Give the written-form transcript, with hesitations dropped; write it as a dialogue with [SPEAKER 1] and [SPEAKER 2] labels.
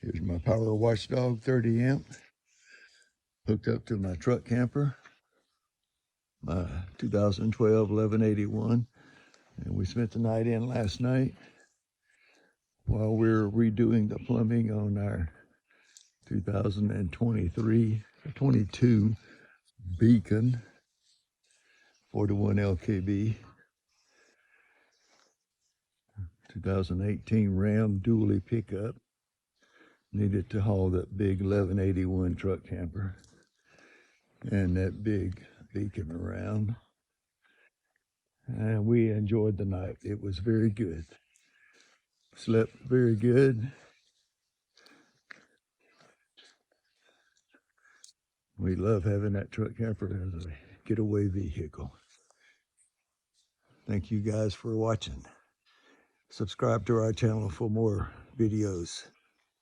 [SPEAKER 1] Here's my Power Watchdog 30 amp hooked up to my truck camper, my 2012 1181. And we spent the night in last night while we're redoing the plumbing on our 2022 Beacon 41 LKB, 2018 Ram dually pickup. Needed to haul that big 1181 truck camper and that big Beacon around. And we enjoyed the night. It was very good. Slept very good. We love having that truck camper as a getaway vehicle. Thank you guys for watching. Subscribe to our channel for more videos.